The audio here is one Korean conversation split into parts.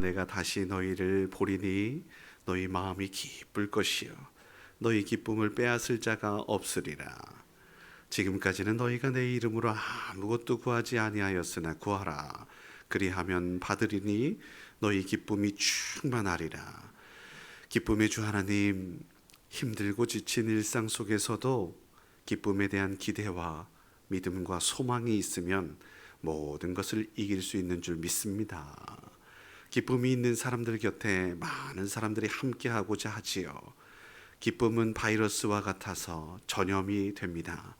내가 다시 너희를 보리니 너희 마음이 기쁠 것이요 너희 기쁨을 빼앗을 자가 없으리라. 지금까지는 너희가 내 이름으로 아무것도 구하지 아니하였으나 구하라. 그리하면 받으리니 너희 기쁨이 충만하리라. 기쁨의 주 하나님, 힘들고 지친 일상 속에서도 기쁨에 대한 기대와 믿음과 소망이 있으면 모든 것을 이길 수 있는 줄 믿습니다. 기쁨이 있는 사람들 곁에 많은 사람들이 함께하고자 하지요. 기쁨은 바이러스와 같아서 전염이 됩니다.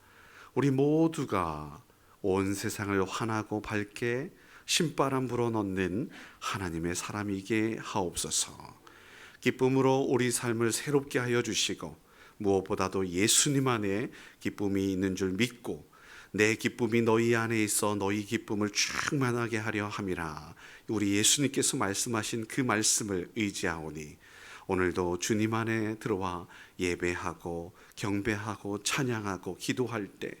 우리 모두가 온 세상을 환하고 밝게 신바람 불어넣는 하나님의 사람이게 하옵소서. 기쁨으로 우리 삶을 새롭게 하여 주시고 무엇보다도 예수님 안에 기쁨이 있는 줄 믿고 내 기쁨이 너희 안에 있어 너희 기쁨을 충만하게 하려 함이라. 우리 예수님께서 말씀하신 그 말씀을 의지하오니 오늘도 주님 안에 들어와 예배하고 경배하고 찬양하고 기도할 때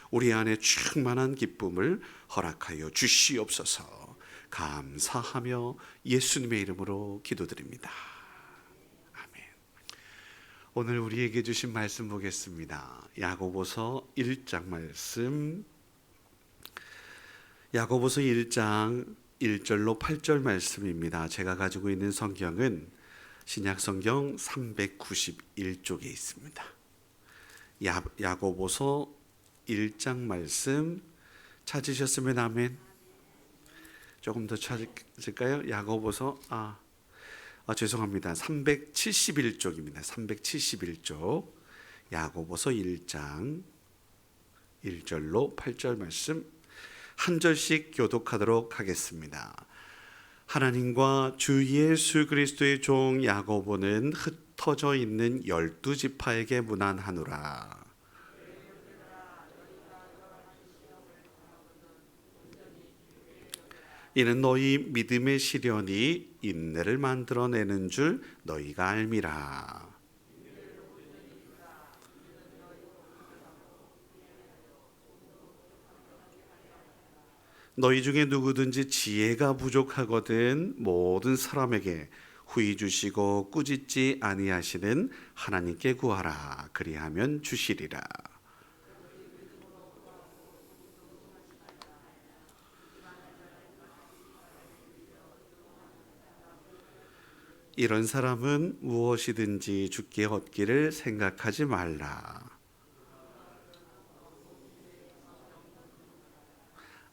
우리 안에 충만한 기쁨을 허락하여 주시옵소서. 감사하며 예수님의 이름으로 기도드립니다. 아멘. 오늘 우리에게 주신 말씀 보겠습니다. 야고보서 1장 말씀, 야고보서 1장 1절로 8절 말씀입니다. 제가 가지고 있는 성경은 신약성경 391쪽에 있습니다. 야고보서 1장 말씀 찾으셨으면 아멘. 조금 더 찾을까요? 야고보서 죄송합니다. 371쪽입니다. 371쪽 야고보서 1장 1절로 8절 말씀 한 절씩 교독하도록 하겠습니다. 하나님과 주 예수 그리스도의 종 야고보는 흩어져 있는 12지파에게 문안하노라. 이는 너희 믿음의 시련이 인내를 만들어내는 줄 너희가 알미라. 너희 중에 누구든지 지혜가 부족하거든 모든 사람에게 후히 주시고 꾸짖지 아니하시는 하나님께 구하라. 그리하면 주시리라. 이런 사람은 무엇이든지 주께 얻기를 생각하지 말라.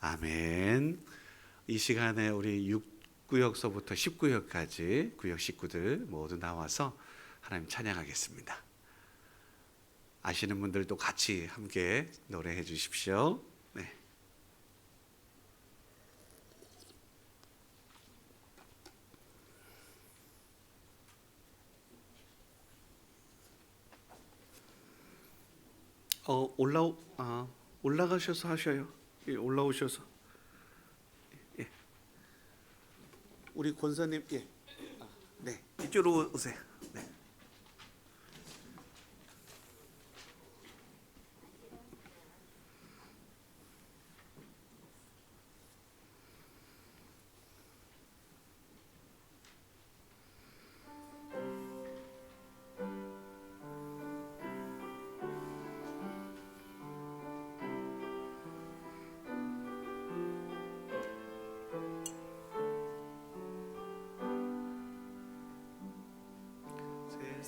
아멘. 이 시간에 우리 6구역서부터 10구역까지 구역 식구들 모두 나와서 하나님 찬양하겠습니다. 아시는 분들도 같이 함께 노래해 주십시오. 네. 올라가셔서 하셔요. 예, 올라오셔서. 예. 우리 권사님, 예. 네, 이쪽으로 오세요. 네.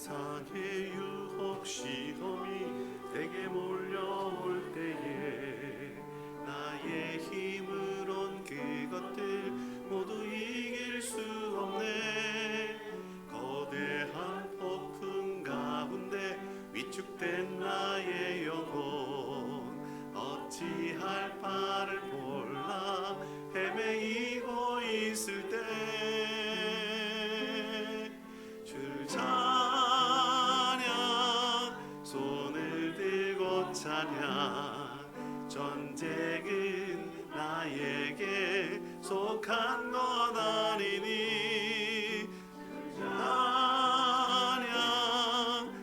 세상의 유혹 시험이 내게 몰려올 때에 나의 힘으론 그것들 모두 이길 수 없네. 거대한 폭풍 가운데 위축된 나의 영혼 어찌할 바를 몰라 헤매이고 있을 때 주 찬양 손을 들고 찬양 전쟁은 나에게 속한 것 아니니 찬양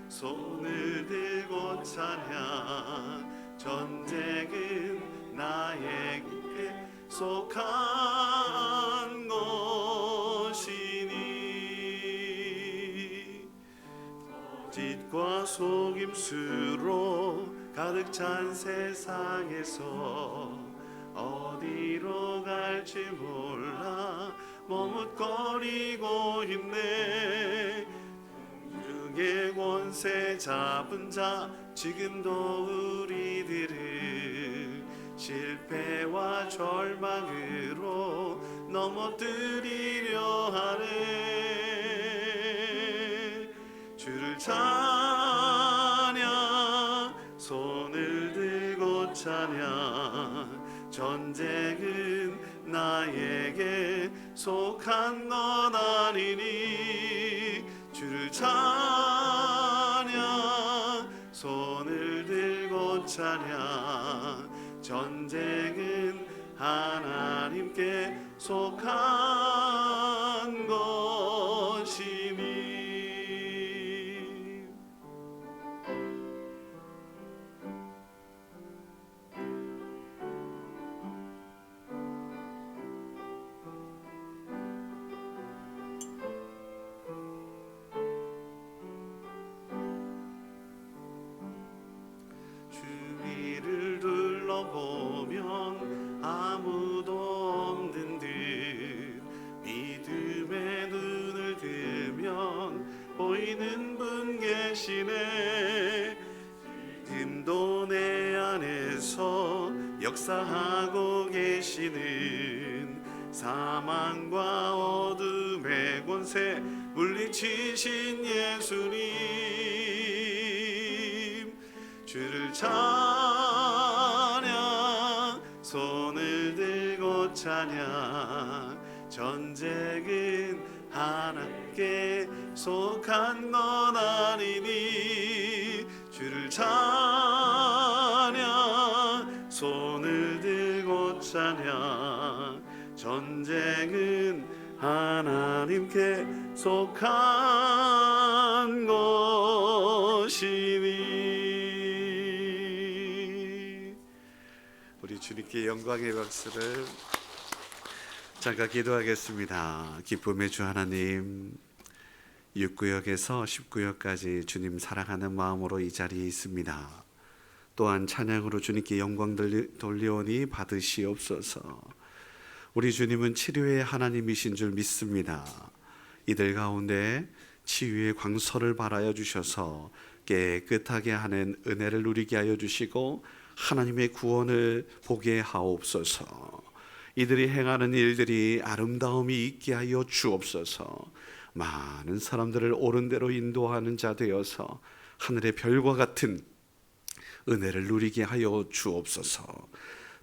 손을 들고 찬양 전쟁은 나에게 속한 것이니 거짓과 속임수로 가득 찬 세상에서 어디로 갈지 몰라 머뭇거리고 있네. 등등의 권세 잡은 자 지금도 우리들을 실패와 절망으로 넘어뜨리려 하네. 주를 찬양, 손을 들고 찬양. 전쟁은 나에게 속한 건 아니니. 주를 찬양, 손을 들고 찬양. 전쟁은 하나님께 속한 것이니. 주위를 둘러보면 아무도 없는 듯 믿음의 눈을 뜨면 보이는 분 계시네. 지금도 내 안에서 역사하고 계시는 사망과 어둠의 권세 물리치신 예수님. 주를 찬양, 손을 들고 찬양. 전쟁은 하나님께 속한 건 아니니. 주를 찬양, 손을 들고 찬양. 전쟁은 하나님께 속한 것이니. 우리 주님께 영광의 박수를. 잠깐 기도하겠습니다. 기쁨의 주 하나님, 6구역에서 10구역까지 주님 사랑하는 마음으로 이 자리에 있습니다. 또한 찬양으로 주님께 영광 돌리오니 받으시옵소서. 우리 주님은 치료의 하나님이신 줄 믿습니다. 이들 가운데 치유의 광선을 발하여 주셔서 깨끗하게 하는 은혜를 누리게 하여 주시고 하나님의 구원을 보게 하옵소서. 이들이 행하는 일들이 아름다움이 있게 하여 주옵소서. 많은 사람들을 옳은 대로 인도하는 자 되어서 하늘의 별과 같은 은혜를 누리게 하여 주옵소서.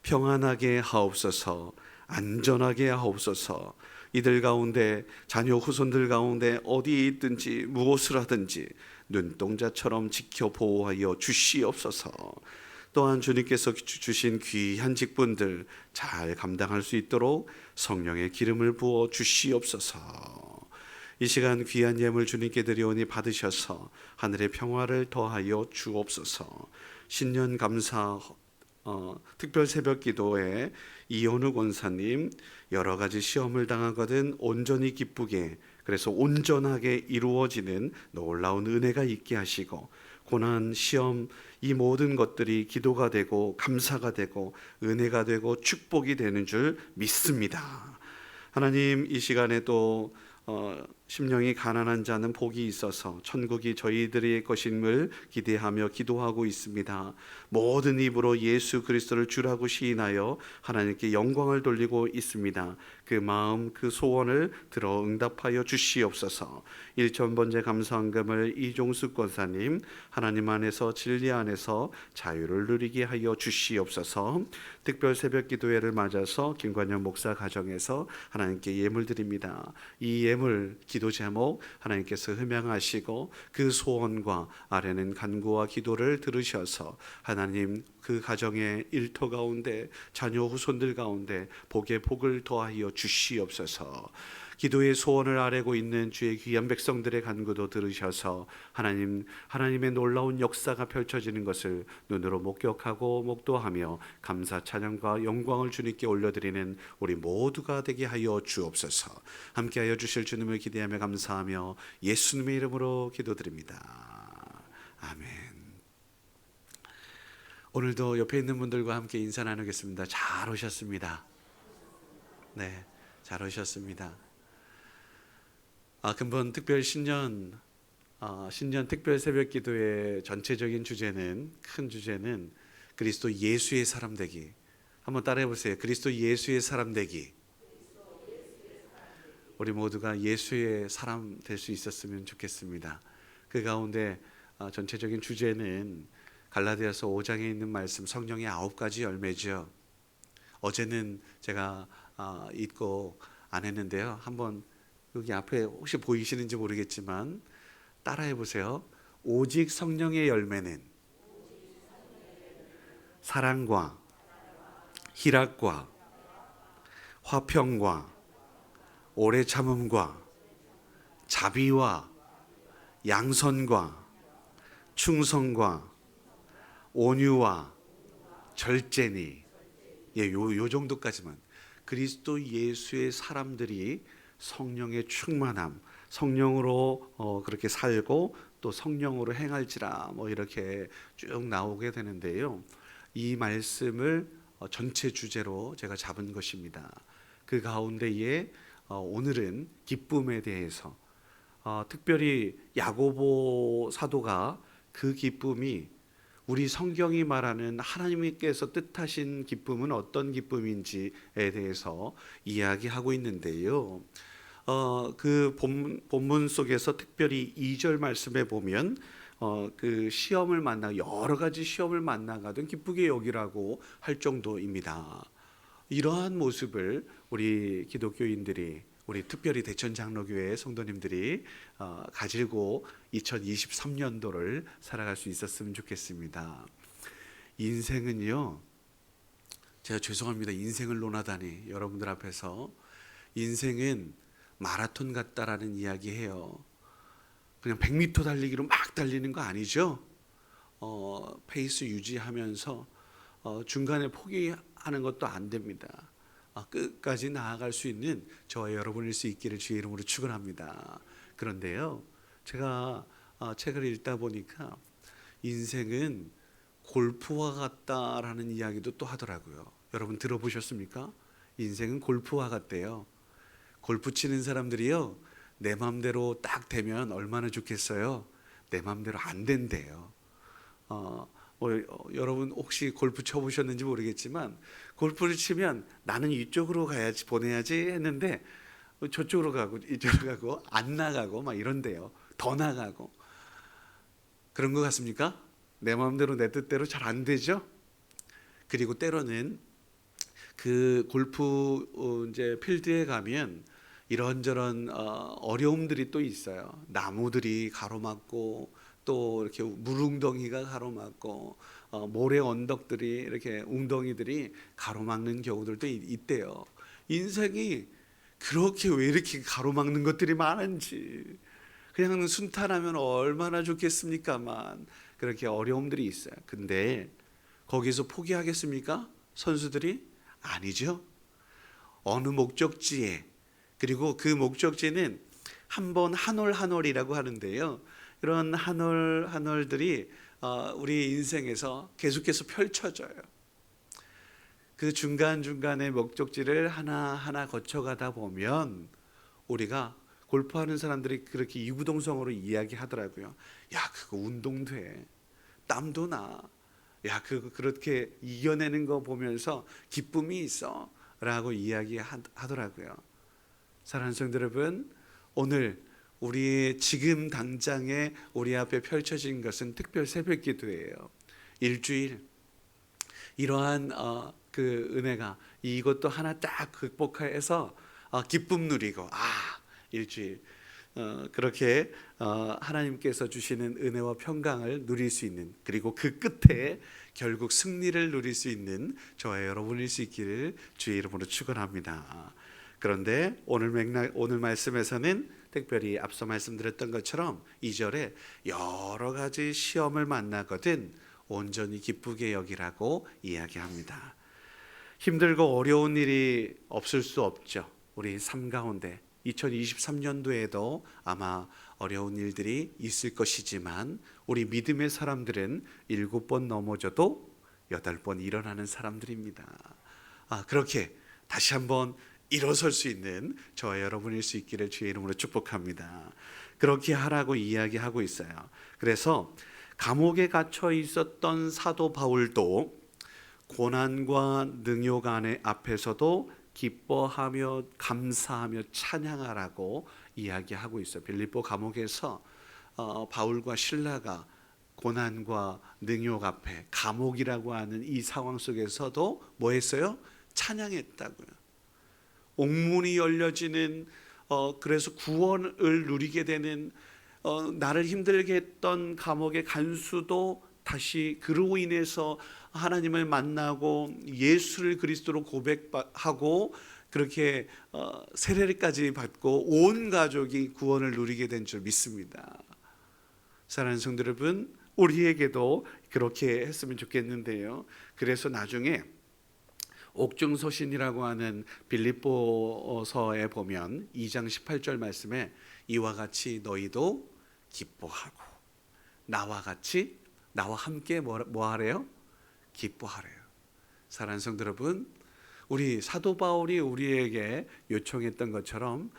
평안하게 하옵소서. 안전하게 하옵소서. 이들 가운데 자녀 후손들 가운데 어디에 있든지 무엇을 하든지 눈동자처럼 지켜 보호하여 주시옵소서. 또한 주님께서 주신 귀한 직분들 잘 감당할 수 있도록 성령의 기름을 부어 주시옵소서. 이 시간 귀한 예물 주님께 드리오니 받으셔서 하늘의 평화를 더하여 주옵소서. 신년 감사 특별 새벽 기도에 이현우 권사님 여러 가지 시험을 당하거든 온전히 기쁘게, 그래서 온전하게 이루어지는 놀라운 은혜가 있게 하시고, 고난, 시험, 이 모든 것들이 기도가 되고 감사가 되고 은혜가 되고 축복이 되는 줄 믿습니다. 하나님, 이 시간에 또 심령이 가난한 자는 복이 있어서 천국이 저희들의 것임을 기대하며 기도하고 있습니다. 모든 입으로 예수 그리스도를 주라고 시인하여 하나님께 영광을 돌리고 있습니다. 그 마음, 그 소원을 들어 응답하여 주시옵소서. 일천번째 감사헌금을 이종숙 권사님 하나님 안에서 진리 안에서 자유를 누리게 하여 주시옵소서. 특별 새벽 기도회를 맞아서 김관영 목사 가정에서 하나님께 예물 드립니다. 이 예물 기도 제목 하나님께서 흠양하시고 그 소원과 아래는 간구와 기도를 들으셔서 하나님 그 가정의 일터 가운데 자녀 후손들 가운데 복의 복을 더하여 주시옵소서. 기도의 소원을 아뢰고 있는 주의 귀한 백성들의 간구도 들으셔서 하나님의 놀라운 역사가 펼쳐지는 것을 눈으로 목격하고 목도하며 감사 찬양과 영광을 주님께 올려드리는 우리 모두가 되게 하여 주옵소서. 함께하여 주실 주님을 기대하며 감사하며 예수님의 이름으로 기도드립니다. 아멘. 오늘도 옆에 있는 분들과 함께 인사 나누겠습니다. 잘 오셨습니다. 네, 잘 오셨습니다. 근본 특별 신년 특별 새벽 기도의 전체적인 주제는, 큰 주제는 그리스도 예수의 사람 되기. 한번 따라해 보세요. 그리스도 예수의 사람 되기. 우리 모두가 예수의 사람 될 수 있었으면 좋겠습니다. 그 가운데 전체적인 주제는 갈라디아서 5장에 있는 말씀, 성령의 9가지 열매죠. 어제는 제가 읽고 안 했는데요. 한번 여기 앞에 혹시 보이시는지 모르겠지만 따라해 보세요. 오직 성령의 열매는 사랑과 희락과 화평과 오래 참음과 자비와 양선과 충성과 온유와 절제니. 요 정도까지만. 그리스도 예수의 사람들이 성령의 충만함, 성령으로 그렇게 살고 또 성령으로 행할지라 이렇게 쭉 나오게 되는데요. 이 말씀을 전체 주제로 제가 잡은 것입니다. 그 가운데에 오늘은 기쁨에 대해서, 특별히 야고보 사도가 그 기쁨이 우리 성경이 말하는 하나님께서 뜻하신 기쁨은 어떤 기쁨인지에 대해서 이야기하고 있는데요. 그 본문 속에서 특별히 2절 말씀에 보면 그 시험을 만나 여러 가지 시험을 만나가던 기쁘게 여기라고 할 정도입니다. 이러한 모습을 우리 기독교인들이, 우리 특별히 대천장로교회 성도님들이 가지고 2023년도를 살아갈 수 있었으면 좋겠습니다. 인생은요, 제가 죄송합니다. 인생을 논하다니 여러분들 앞에서. 인생은 마라톤 같다라는 이야기해요. 그냥 100m 달리기로 막 달리는 거 아니죠. 페이스 유지하면서 중간에 포기하는 것도 안 됩니다. 끝까지 나아갈 수 있는 저와 여러분일 수 있기를 주의 이름으로 축원합니다. 그런데요, 제가 책을 읽다 보니까 인생은 골프와 같다라는 이야기도 또 하더라고요. 여러분 들어보셨습니까? 인생은 골프와 같대요. 골프 치는 사람들이요, 내 맘대로 딱 되면 얼마나 좋겠어요. 내 맘대로 안 된대요. 여러분 혹시 골프 쳐보셨는지 모르겠지만, 골프를 치면 나는 이쪽으로 가야지, 보내야지 했는데 저쪽으로 가고 이쪽으로 가고 안 나가고 막 이런데요. 더 나가고. 그런 것 같습니까? 내 마음대로 내 뜻대로 잘 안 되죠. 그리고 때로는 그 골프 이제 필드에 가면 이런저런 어려움들이 또 있어요. 나무들이 가로막고 또 이렇게 물웅덩이가 가로막고 모래 언덕들이, 이렇게 웅덩이들이 가로막는 경우들도 있대요. 인생이 그렇게 왜 이렇게 가로막는 것들이 많은지. 그냥 순탄하면 얼마나 좋겠습니까만 그렇게 어려움들이 있어요. 근데 거기서 포기하겠습니까? 선수들이? 아니죠. 어느 목적지에, 그리고 그 목적지는 한 번 한 올 한 올이라고 하는데요. 이런 한 올 한 올들이 우리 인생에서 계속해서 펼쳐져요. 그 중간중간의 목적지를 하나하나 거쳐가다 보면 우리가, 골프하는 사람들이 그렇게 이구동성으로 이야기하더라고요. 야, 그거 운동돼. 땀도 나. 야, 그렇게 이겨내는 거 보면서 기쁨이 있어. 라고 이야기하더라고요. 사랑하는 성도 여러분, 오늘 우리 지금 당장에 우리 앞에 펼쳐진 것은 특별 새벽 기도예요. 일주일 이러한 그 은혜가, 이것도 하나 딱 극복해서 기쁨 누리고, 일주일 그렇게 하나님께서 주시는 은혜와 평강을 누릴 수 있는, 그리고 그 끝에 결국 승리를 누릴 수 있는 저와 여러분일 수 있기를 주의 이름으로 축원합니다. 그런데 오늘 말씀에서는 특별히 앞서 말씀드렸던 것처럼 2절에 여러 가지 시험을 만나거든 온전히 기쁘게 여기라고 이야기합니다. 힘들고 어려운 일이 없을 수 없죠. 우리 삶 가운데 2023년도에도 아마 어려운 일들이 있을 것이지만 우리 믿음의 사람들은 7번 넘어져도 8번 일어나는 사람들입니다. 그렇게 다시 한번 일어설 수 있는 저와 여러분일 수 있기를 주의 이름으로 축복합니다. 그렇게 하라고 이야기하고 있어요. 그래서 감옥에 갇혀 있었던 사도 바울도 고난과 능욕 앞에서도 기뻐하며 감사하며 찬양하라고 이야기하고 있어요. 빌립보 감옥에서 바울과 실라가 고난과 능욕 앞에 감옥이라고 하는 이 상황 속에서도 뭐 했어요? 찬양했다고요. 옥문이 열려지는 그래서 구원을 누리게 되는 나를 힘들게 했던 감옥의 간수도 다시 그로 인해서 하나님을 만나고 예수를 그리스도로 고백하고 그렇게 세례까지 받고 온 가족이 구원을 누리게 된 줄 믿습니다. 사랑하는 성도 여러분, 우리에게도 그렇게 했으면 좋겠는데요. 그래서 나중에 옥중서신이라고 하는 빌립보서에 보면 2장 18절 말씀에 이와 같이 너희도 기뻐하고 나와 함께 뭐 하래요? 기뻐하래요. 사랑하는 성도 여러분, 우리 사도 바울이 우리에게 요청했던 것처럼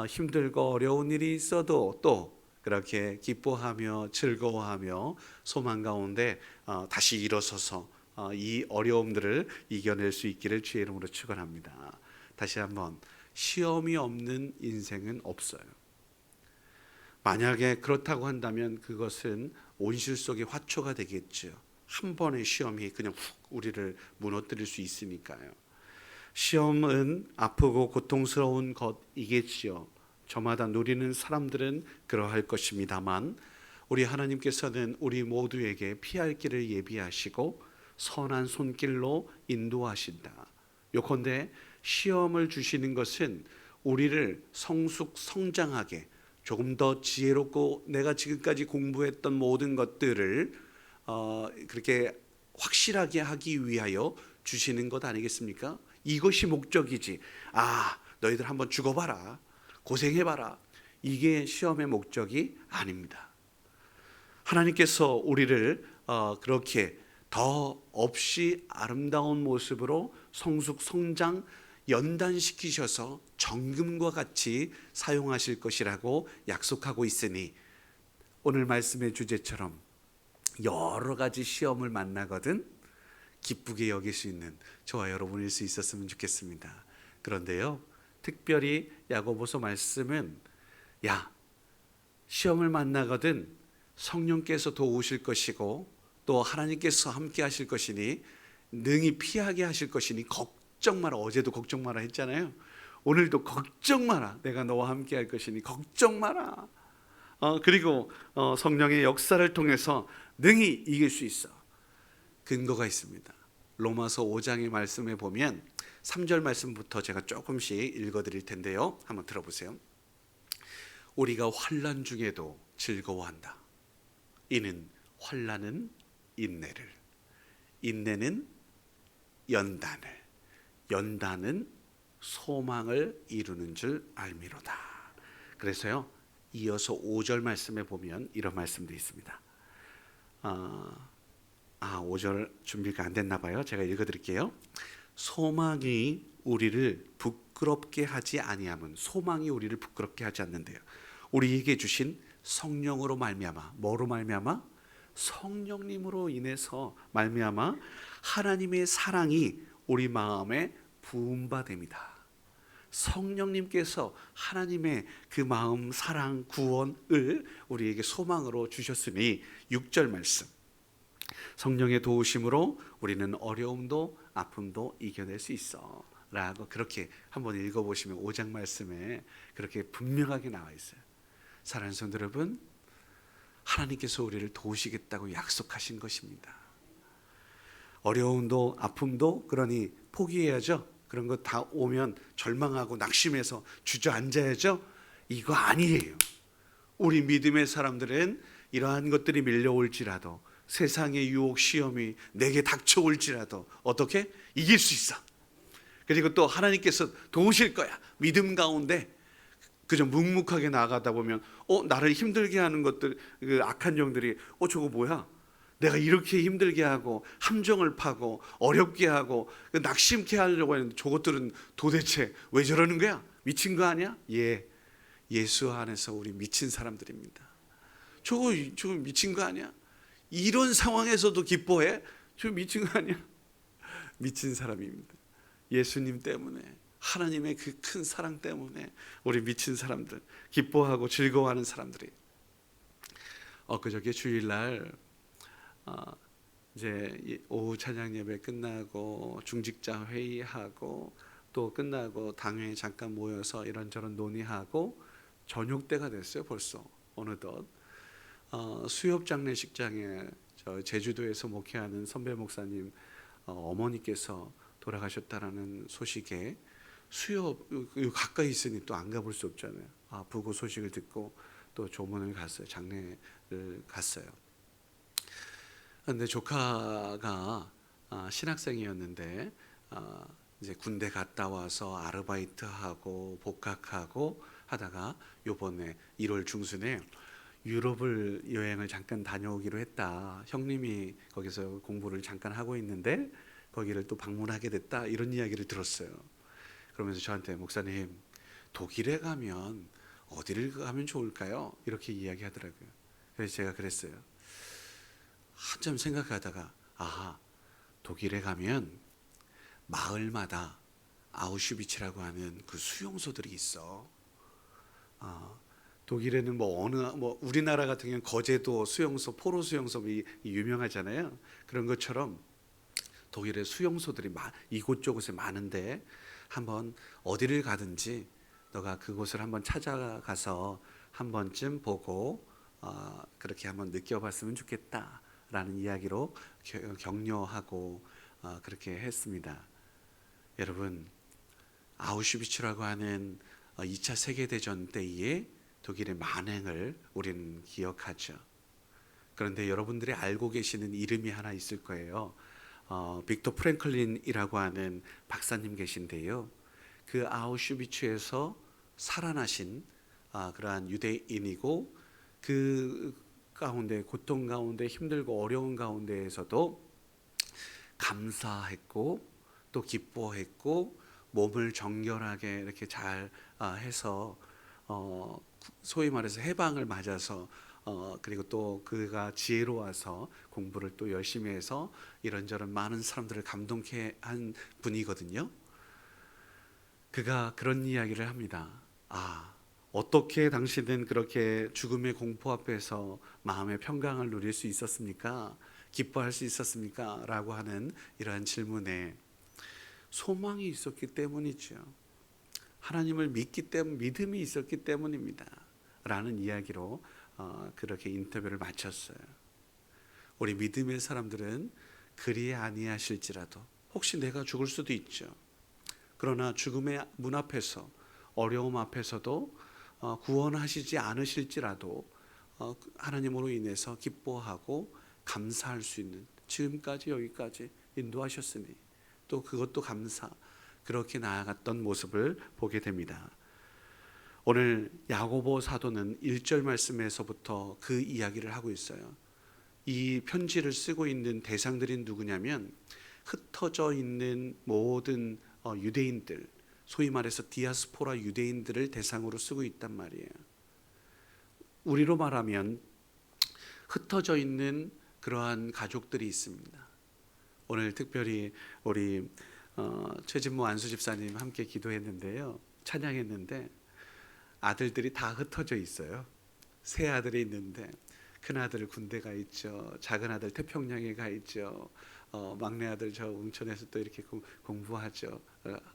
힘들고 어려운 일이 있어도 또 그렇게 기뻐하며 즐거워하며 소망 가운데 다시 일어서서 이 어려움들을 이겨낼 수 있기를 주의 이름으로 축원합니다. 다시 한번, 시험이 없는 인생은 없어요. 만약에 그렇다고 한다면 그것은 온실 속의 화초가 되겠죠. 한 번의 시험이 그냥 훅 우리를 무너뜨릴 수 있으니까요. 시험은 아프고 고통스러운 것이겠지요. 저마다 누리는 사람들은 그러할 것입니다만 우리 하나님께서는 우리 모두에게 피할 길을 예비하시고 선한 손길로 인도하신다. 요컨대 시험을 주시는 것은 우리를 성장하게, 조금 더 지혜롭고 내가 지금까지 공부했던 모든 것들을 그렇게 확실하게 하기 위하여 주시는 것 아니겠습니까? 이것이 목적이지. 너희들 한번 죽어봐라, 고생해봐라, 이게 시험의 목적이 아닙니다. 하나님께서 우리를 그렇게 더 없이 아름다운 모습으로 성장 연단시키셔서 정금과 같이 사용하실 것이라고 약속하고 있으니 오늘 말씀의 주제처럼 여러 가지 시험을 만나거든 기쁘게 여길 수 있는 저와 여러분일 수 있었으면 좋겠습니다. 그런데요, 특별히 야고보서 말씀은 시험을 만나거든 성령께서 도우실 것이고 또 하나님께서 함께 하실 것이니 능히 피하게 하실 것이니 걱정 마라. 어제도 걱정 마라 했잖아요. 오늘도 걱정 마라. 내가 너와 함께 할 것이니 걱정 마라. 그리고 성령의 역사를 통해서 능히 이길 수 있어. 근거가 있습니다. 로마서 5장의 말씀에 보면 3절 말씀부터 제가 조금씩 읽어드릴 텐데요. 한번 들어보세요. 우리가 환난 중에도 즐거워한다. 이는 환난은 인내를, 인내는 연단을, 연단은 소망을 이루는 줄 알미로다. 그래서요, 이어서 5절 말씀에 보면 이런 말씀도 있습니다. 5절 준비가 안 됐나 봐요. 제가 읽어드릴게요. 소망이 우리를 부끄럽게 하지 아니함은, 소망이 우리를 부끄럽게 하지 않는데요, 우리에게 주신 성령으로 말미암아. 뭐로 말미암아? 성령님으로 인해서 말미암아 하나님의 사랑이 우리 마음에 부음받습니다. 성령님께서 하나님의 그 마음, 사랑, 구원을 우리에게 소망으로 주셨으니 6절 말씀, 성령의 도우심으로 우리는 어려움도 아픔도 이겨낼 수 있어 라고 그렇게 한번 읽어보시면 5장 말씀에 그렇게 분명하게 나와 있어요. 사랑하는 성도 여러분, 하나님께서 우리를 도우시겠다고 약속하신 것입니다. 어려움도 아픔도 그러니 포기해야죠. 그런 거 다 오면 절망하고 낙심해서 주저앉아야죠. 이거 아니에요. 우리 믿음의 사람들은 이러한 것들이 밀려올지라도, 세상의 유혹 시험이 내게 닥쳐올지라도 어떻게? 이길 수 있어. 그리고 또 하나님께서 도우실 거야. 믿음 가운데 그저 묵묵하게 나아가다 보면 나를 힘들게 하는 것들, 그 악한 영들이 저거 뭐야? 내가 이렇게 힘들게 하고 함정을 파고 어렵게 하고 낙심케 하려고 했는데 저것들은 도대체 왜 저러는 거야? 미친 거 아니야? 예수 안에서 우리 미친 사람들입니다. 저거 미친 거 아니야? 이런 상황에서도 기뻐해? 저 미친 거 아니야? 미친 사람입니다. 예수님 때문에, 하나님의 그 큰 사랑 때문에 우리 미친 사람들, 기뻐하고 즐거워하는 사람들이. 엊그저께 주일날 이제 오후 찬양 예배 끝나고 중직자 회의하고 또 끝나고 당회에 잠깐 모여서 이런저런 논의하고 저녁 때가 됐어요. 벌써 어느덧 수협 장례식장에 저 제주도에서 목회하는 선배 목사님 어머니께서 돌아가셨다라는 소식에 수협 가까이 있으니 또 안 가볼 수 없잖아요. 부고 소식을 듣고 또 조문을 갔어요. 장례를 갔어요. 근데 조카가 신학생이었는데 이제 군대 갔다 와서 아르바이트하고 복학하고 하다가 요번에 1월 중순에 유럽을 여행을 잠깐 다녀오기로 했다. 형님이 거기서 공부를 잠깐 하고 있는데 거기를 또 방문하게 됐다. 이런 이야기를 들었어요. 그러면서 저한테 목사님, 독일에 가면 어디를 가면 좋을까요? 이렇게 이야기하더라고요. 그래서 제가 그랬어요. 한참 생각하다가 독일에 가면 마을마다 아우슈비츠라고 하는 그 수용소들이 있어. 독일에는 우리나라 같은 경우는 거제도 수용소, 포로 수용소 유명하잖아요. 그런 것처럼 독일의 수용소들이 이곳저곳에 많은데 한번 어디를 가든지 너가 그곳을 한번 찾아가서 한 번쯤 보고 그렇게 한번 느껴봤으면 좋겠다라는 이야기로 격려하고 그렇게 했습니다. 여러분, 아우슈비츠라고 하는 2차 세계대전 때의 독일의 만행을 우리는 기억하죠. 그런데 여러분들이 알고 계시는 이름이 하나 있을 거예요. 빅터 프랭클린이라고 하는 박사님 계신데요. 그 아우슈비츠에서 살아나신 그러한 유대인이고 그 가운데 고통 가운데 힘들고 어려운 가운데에서도 감사했고 또 기뻐했고 몸을 정결하게 이렇게 잘 해서 소위 말해서 해방을 맞아서 그리고 또 그가 지혜로워서 공부를 또 열심히 해서 이런저런 많은 사람들을 감동케 한 분이거든요. 그가 그런 이야기를 합니다. 어떻게 당신은 그렇게 죽음의 공포 앞에서 마음의 평강을 누릴 수 있었습니까? 기뻐할 수 있었습니까? 라고 하는 이러한 질문에 소망이 있었기 때문이죠. 하나님을 믿기 때문, 믿음이 있었기 때문입니다. 라는 이야기로 그렇게 인터뷰를 마쳤어요. 우리 믿음의 사람들은 그리 아니하실지라도 혹시 내가 죽을 수도 있죠. 그러나 죽음의 문 앞에서 어려움 앞에서도 구원하시지 않으실지라도 하나님으로 인해서 기뻐하고 감사할 수 있는 지금까지 여기까지 인도하셨으니 또 그것도 감사 그렇게 나아갔던 모습을 보게 됩니다. 오늘 야고보 사도는 1절 말씀에서부터 그 이야기를 하고 있어요. 이 편지를 쓰고 있는 대상들이 누구냐면 흩어져 있는 모든 유대인들, 소위 말해서 디아스포라 유대인들을 대상으로 쓰고 있단 말이에요. 우리로 말하면 흩어져 있는 그러한 가족들이 있습니다. 오늘 특별히 우리 최진모 안수 집사님 함께 기도했는데요. 찬양했는데 아들들이 다 흩어져 있어요. 세 아들이 있는데 큰 아들 군대 가 있죠. 작은 아들 태평양에 가 있죠. 막내 아들 저 웅천에서 또 이렇게 공부하죠.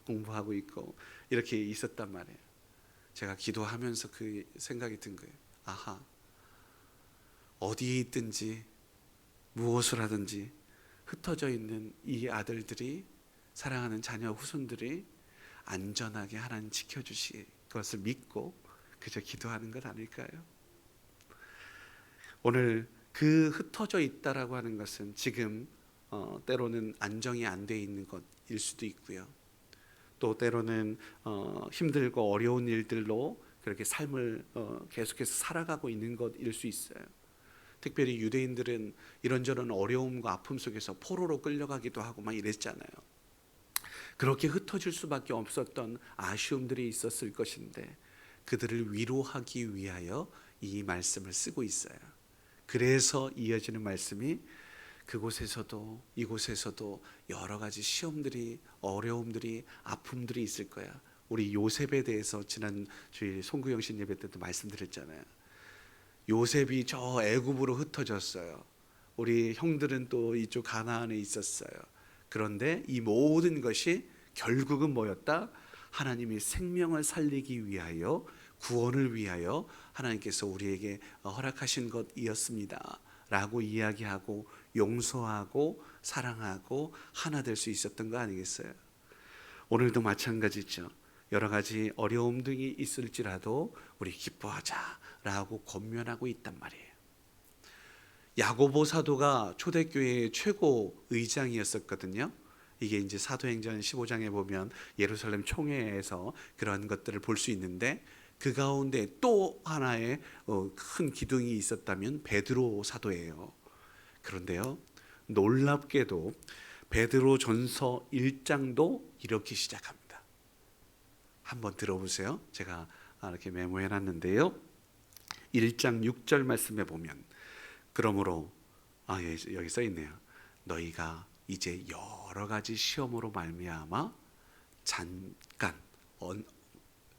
공부하고 있고 이렇게 있었단 말이에요. 제가 기도하면서 그 생각이 든 거예요. 어디에 있든지 무엇을 하든지 흩어져 있는 이 아들들이 사랑하는 자녀 후손들이 안전하게 하나님 지켜주실 것을 믿고 그저 기도하는 것 아닐까요? 오늘 그 흩어져 있다라고 하는 것은 지금 때로는 안정이 안 돼 있는 것일 수도 있고요. 또 때로는 힘들고 어려운 일들로 그렇게 삶을 계속해서 살아가고 있는 것일 수 있어요. 특별히 유대인들은 이런저런 어려움과 아픔 속에서 포로로 끌려가기도 하고 막 이랬잖아요. 그렇게 흩어질 수밖에 없었던 아쉬움들이 있었을 것인데 그들을 위로하기 위하여 이 말씀을 쓰고 있어요. 그래서 이어지는 말씀이 그곳에서도 이곳에서도 여러 가지 시험들이, 어려움들이, 아픔들이 있을 거야. 우리 요셉에 대해서 지난 주일 송구영신 예배 때도 말씀드렸잖아요. 요셉이 저 애굽으로 흩어졌어요. 우리 형들은 또 이쪽 가나안에 있었어요. 그런데 이 모든 것이 결국은 뭐였다? 하나님이 생명을 살리기 위하여, 구원을 위하여 하나님께서 우리에게 허락하신 것이었습니다 라고 이야기하고 용서하고 사랑하고 하나 될 수 있었던 거 아니겠어요? 오늘도 마찬가지죠. 여러 가지 어려움들이 있을지라도 우리 기뻐하자라고 권면하고 있단 말이에요. 야고보 사도가 초대교회의 최고 의장이었었거든요. 이게 이제 사도행전 15장에 보면 예루살렘 총회에서 그런 것들을 볼 수 있는데 그 가운데 또 하나의 큰 기둥이 있었다면 베드로 사도예요. 그런데요, 놀랍게도 베드로 전서 1장도 이렇게 시작합니다. 한번 들어보세요. 제가 이렇게 메모해 놨는데요. 1장 6절 말씀에 보면 그러므로 여기 써 있네요. 너희가 이제 여러 가지 시험으로 말미암아 잠깐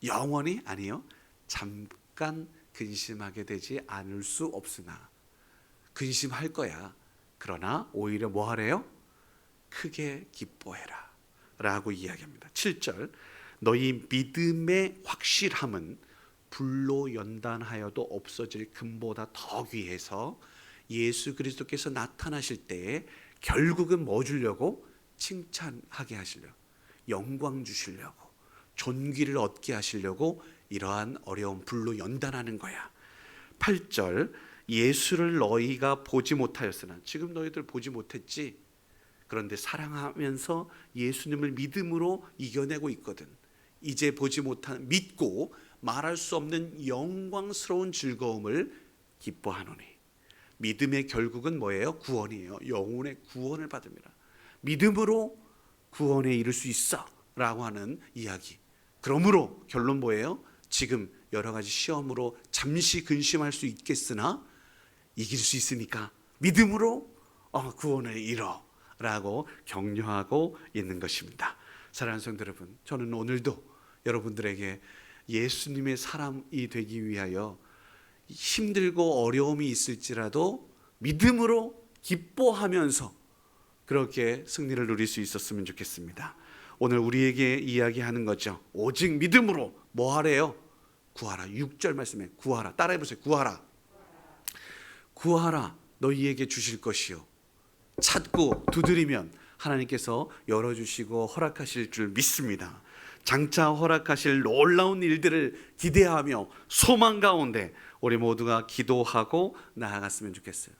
영원히 아니요 잠깐 근심하게 되지 않을 수 없으나 근심할 거야. 그러나 오히려 뭐 하래요? 크게 기뻐해라 라고 이야기합니다. 7절 너희 믿음의 확실함은 불로 연단하여도 없어질 금보다 더 귀해서 예수 그리스도께서 나타나실 때에 결국은 뭐 주려고? 칭찬하게 하시려고, 영광 주시려고, 존귀를 얻게 하시려고 이러한 어려운 불로 연단하는 거야. 8절 예수를 너희가 보지 못하였으나, 지금 너희들 보지 못했지? 그런데 사랑하면서 예수님을 믿음으로 이겨내고 있거든. 이제 보지 못한, 믿고 말할 수 없는 영광스러운 즐거움을 기뻐하노니. 믿음의 결국은 뭐예요? 구원이에요. 영혼의 구원을 받습니다. 믿음으로 구원에 이를 수 있어 라고 하는 이야기. 그러므로 결론 뭐예요? 지금 여러 가지 시험으로 잠시 근심할 수 있겠으나 이길 수 있으니까 믿음으로 구원을 이뤄 라고 격려하고 있는 것입니다. 사랑하는 성도 여러분, 저는 오늘도 여러분들에게 예수님의 사람이 되기 위하여 힘들고 어려움이 있을지라도 믿음으로 기뻐하면서 그렇게 승리를 누릴 수 있었으면 좋겠습니다. 오늘 우리에게 이야기하는 거죠. 오직 믿음으로 뭐 하래요? 구하라. 6절 말씀에 구하라. 따라해 보세요. 구하라. 구하라. 너희에게 주실 것이요. 찾고 두드리면 하나님께서 열어주시고 허락하실 줄 믿습니다. 장차 허락하실 놀라운 일들을 기대하며 소망 가운데 우리 모두가 기도하고 나아갔으면 좋겠어요.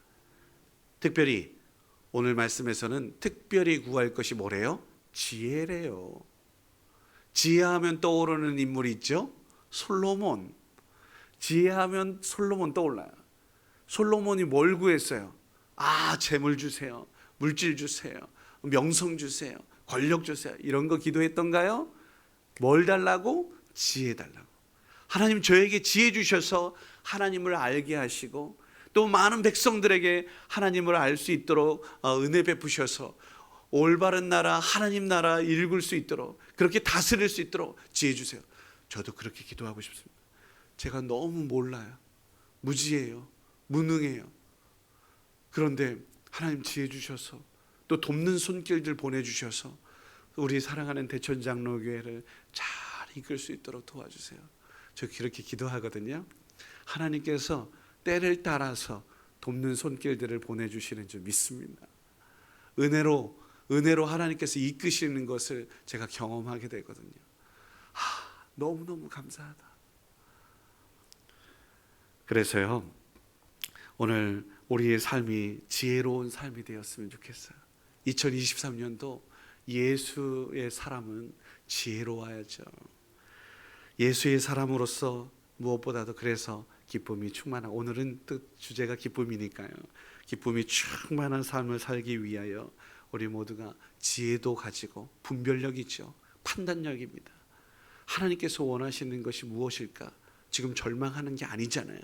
특별히 오늘 말씀에서는 특별히 구할 것이 뭐래요? 지혜래요. 지혜하면 떠오르는 인물이 있죠? 솔로몬. 지혜하면 솔로몬 떠올라요. 솔로몬이 뭘 구했어요? 재물 주세요. 물질 주세요. 명성 주세요. 권력 주세요. 이런 거 기도했던가요? 뭘 달라고? 지혜 달라고. 하나님 저에게 지혜 주셔서 하나님을 알게 하시고 또 많은 백성들에게 하나님을 알 수 있도록 은혜 베푸셔서 올바른 나라, 하나님 나라 읽을 수 있도록, 그렇게 다스릴 수 있도록 지혜 주세요. 저도 그렇게 기도하고 싶습니다. 제가 너무 몰라요. 무지해요. 무능해요. 그런데 하나님 지혜 주셔서 또 돕는 손길들 보내주셔서 우리 사랑하는 대천장로교회를 잘 이끌 수 있도록 도와주세요. 저 그렇게 기도하거든요. 하나님께서 때를 따라서 돕는 손길들을 보내주시는 줄 믿습니다. 은혜로 하나님께서 이끄시는 것을 제가 경험하게 되거든요. 너무너무 감사하다. 그래서요, 오늘 우리의 삶이 지혜로운 삶이 되었으면 좋겠어요. 2023년도 예수의 사람은 지혜로워야죠. 예수의 사람으로서 무엇보다도 그래서 기쁨이 충만한, 오늘은 또 주제가 기쁨이니까요. 기쁨이 충만한 삶을 살기 위하여 우리 모두가 지혜도 가지고 분별력이죠. 판단력입니다. 하나님께서 원하시는 것이 무엇일까? 지금 절망하는 게 아니잖아요.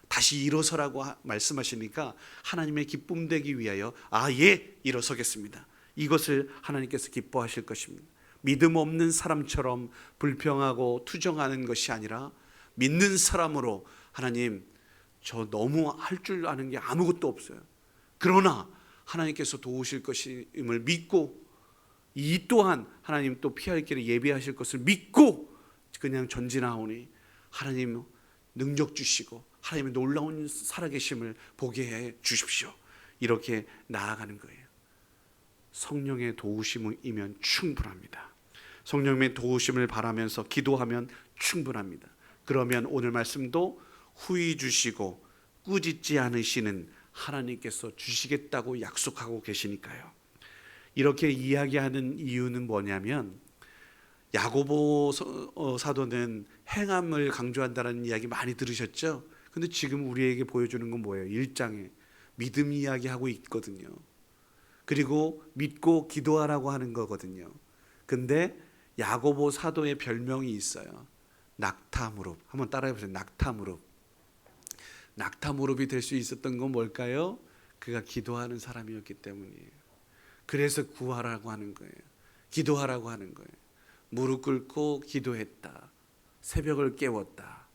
다시 일어서라고 말씀하시니까 하나님의 기쁨 되기 위하여 예, 일어서겠습니다. 이것을 하나님께서 기뻐하실 것입니다. 믿음 없는 사람처럼 불평하고 투정하는 것이 아니라 믿는 사람으로 하나님, 저 너무 할 줄 아는 게 아무것도 없어요. 그러나 하나님께서 도우실 것임을 믿고, 이 또한 하나님 또 피할 길을 예비하실 것을 믿고 그냥 전진하오니 하나님 능력 주시고 하나님의 놀라운 살아계심을 보게 해 주십시오. 이렇게 나아가는 거예요. 성령의 도우심이면 충분합니다. 성령의 도우심을 바라면서 기도하면 충분합니다. 그러면 오늘 말씀도 후히 주시고 꾸짖지 않으시는 하나님께서 주시겠다고 약속하고 계시니까요. 이렇게 이야기하는 이유는 뭐냐면, 야고보 사도는 행함을 강조한다는 이야기 많이 들으셨죠? 근데 지금 우리에게 보여주는 건 뭐예요? 1장에 믿음 이야기하고 있거든요. 그리고 믿고 기도하라고 하는 거거든요. 근데 야고보 사도의 별명이 있어요. 낙타무릎. 한번 따라해 보세요. 낙타무릎. 낙타무릎이 될 수 있었던 건 뭘까요? 그가 기도하는 사람이었기 때문이에요. 그래서 구하라고 하는 거예요. 기도하라고 하는 거예요. 무릎 꿇고 기도했다. 새벽을 깨웠다.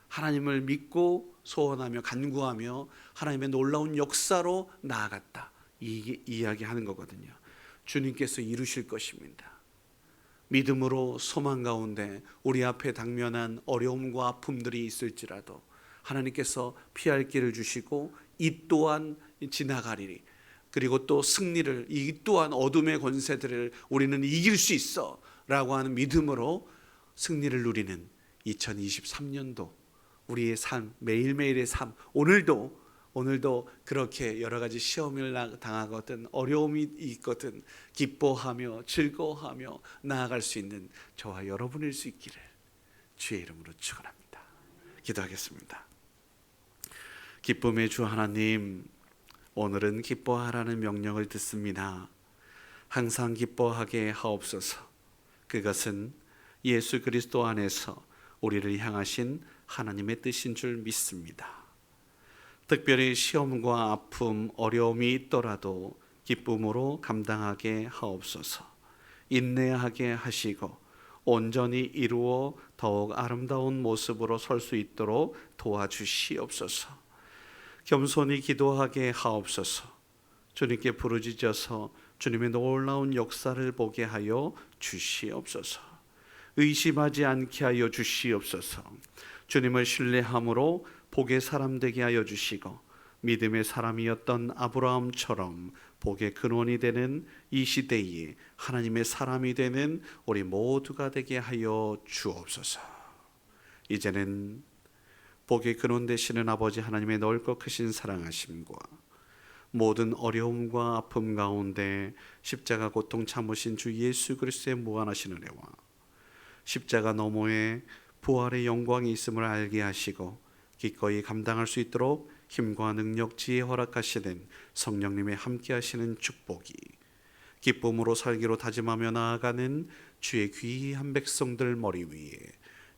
하나님을 믿고 소원하며 간구하며 하나님의 놀라운 역사로 나아갔다. 이 이야기하는 거거든요. 주님께서 이루실 것입니다. 믿음으로 소망 가운데 우리 앞에 당면한 어려움과 아픔들이 있을지라도 하나님께서 피할 길을 주시고 이 또한 지나가리니, 그리고 또 승리를, 이 또한 어둠의 권세들을 우리는 이길 수 있어 라고 하는 믿음으로 승리를 누리는 2023년도 우리의 삶, 매일매일의 삶, 오늘도 그렇게 여러 가지 시험을 당하거든, 어려움이 있거든, 기뻐하며 즐거워하며 나아갈 수 있는 저와 여러분일 수 있기를 주의 이름으로 축원합니다. 기도하겠습니다. 기쁨의 주 하나님, 오늘은 기뻐하라는 명령을 듣습니다. 항상 기뻐하게 하옵소서. 그것은 예수 그리스도 안에서 우리를 향하신 하나님의 뜻인 줄 믿습니다. 특별히 시험과 아픔, 어려움이 있더라도 기쁨으로 감당하게 하옵소서. 인내하게 하시고 온전히 이루어 더욱 아름다운 모습으로 설 수 있도록 도와주시옵소서. 겸손히 기도하게 하옵소서. 주님께 부르짖어서 주님의 놀라운 역사를 보게 하여 주시옵소서. 의심하지 않게 하여 주시옵소서. 주님을 신뢰함으로 복의 사람 되게 하여 주시고 믿음의 사람이었던 아브라함처럼 복의 근원이 되는 이 시대에 하나님의 사람이 되는 우리 모두가 되게 하여 주옵소서. 이제는 복의 근원 되시는 아버지 하나님의 넓고 크신 사랑하심과 모든 어려움과 아픔 가운데 십자가 고통 참으신 주 예수 그리스도의 무한하신 은혜와 십자가 너머에 부활의 영광이 있음을 알게 하시고 기꺼이 감당할 수 있도록 힘과 능력, 지혜 허락하시는 성령님의 함께 하시는 축복이 기쁨으로 살기로 다짐하며 나아가는 주의 귀한 백성들 머리 위에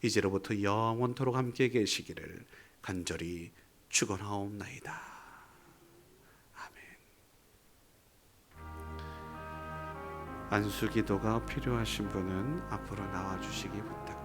이제로부터 영원토록 함께 계시기를 간절히 축원하옵나이다. 아멘. 안수기도가 필요하신 분은 앞으로 나와주시기 부탁드립니다.